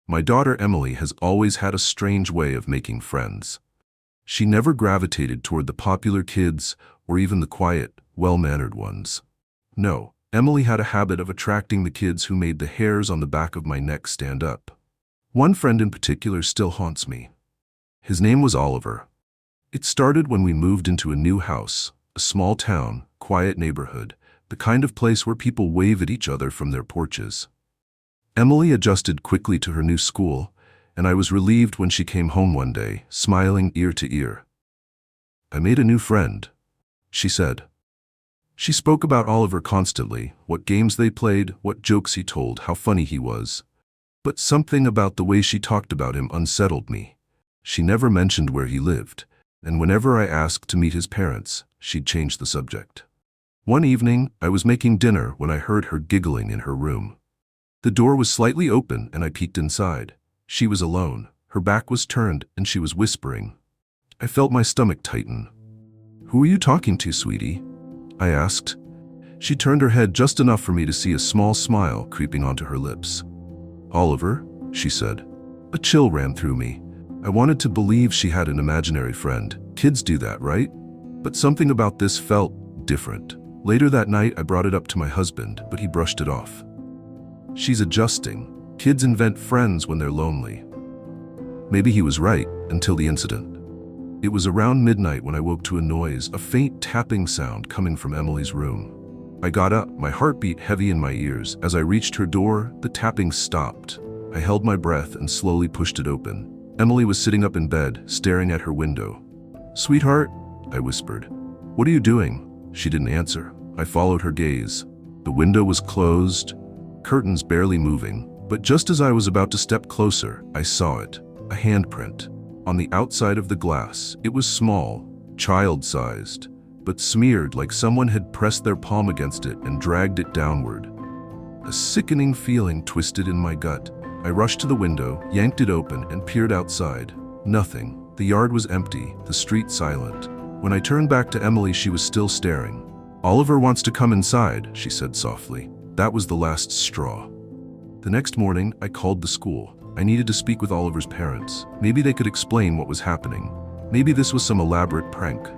My daughter Emily has always had a strange way of making friends. She never gravitated toward the popular kids or even the quiet, well-mannered ones. No, Emily had a habit of attracting the kids who made the hairs on the back of my neck stand up. One friend in particular still haunts me. His name was Oliver. It started when we moved into a new house, a small town, quiet neighborhood, the kind of place where people wave at each other from their porches. Emily adjusted quickly to her new school, and I was relieved when she came home one day, smiling ear to ear. "I made a new friend," she said. She spoke about Oliver constantly, what games they played, what jokes he told, how funny he was. But something about the way she talked about him unsettled me. She never mentioned where he lived, and whenever I asked to meet his parents, she'd change the subject. One evening, I was making dinner when I heard her giggling in her room. The door was slightly open and I peeked inside. She was alone, her back was turned, and she was whispering. I felt my stomach tighten. "Who are you talking to, sweetie?" I asked. She turned her head just enough for me to see a small smile creeping onto her lips. "Oliver," she said. A chill ran through me. I wanted to believe she had an imaginary friend. Kids do that, right? But something about this felt different. Later that night, I brought it up to my husband, but he brushed it off. "She's adjusting. Kids invent friends when they're lonely." Maybe he was right, until the incident. It was around midnight when I woke to a noise, a faint tapping sound coming from Emily's room. I got up, my heartbeat heavy in my ears. As I reached her door, the tapping stopped. I held my breath and slowly pushed it open. Emily was sitting up in bed, staring at her window. "Sweetheart," I whispered. "What are you doing?" She didn't answer. I followed her gaze. The window was closed, curtains barely moving. But just as I was about to step closer, I saw it, a handprint. On the outside of the glass, it was small, child-sized, but smeared like someone had pressed their palm against it and dragged it downward. A sickening feeling twisted in my gut. I rushed to the window, yanked it open, and peered outside. Nothing. The yard was empty, the street silent. When I turned back to Emily, she was still staring. "Oliver wants to come inside," she said softly. That was the last straw. The next morning, I called the school. I needed to speak with Oliver's parents. Maybe they could explain what was happening. Maybe this was some elaborate prank.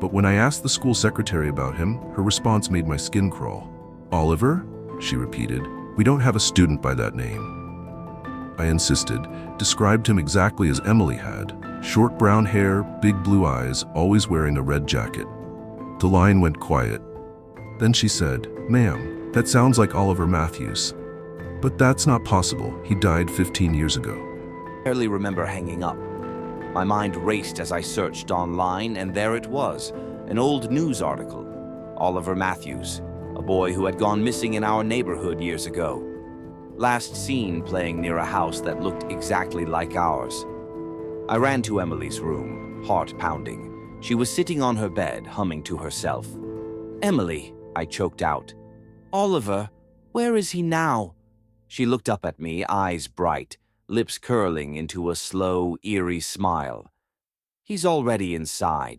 But when I asked the school secretary about him, her response made my skin crawl. "Oliver?" she repeated. "We don't have a student by that name." I insisted, described him exactly as Emily had. Short brown hair, big blue eyes, always wearing a red jacket. The line went quiet. Then she said, "Ma'am, that sounds like Oliver Matthews. But that's not possible. He died 15 years ago." I barely remember hanging up. My mind raced as I searched online, and there it was, an old news article. Oliver Matthews, a boy who had gone missing in our neighborhood years ago. Last seen playing near a house that looked exactly like ours. I ran to Emily's room, heart pounding. She was sitting on her bed, humming to herself. "Emily," I choked out. "Oliver, where is he now?" She looked up at me, eyes bright, lips curling into a slow, eerie smile. "He's already inside.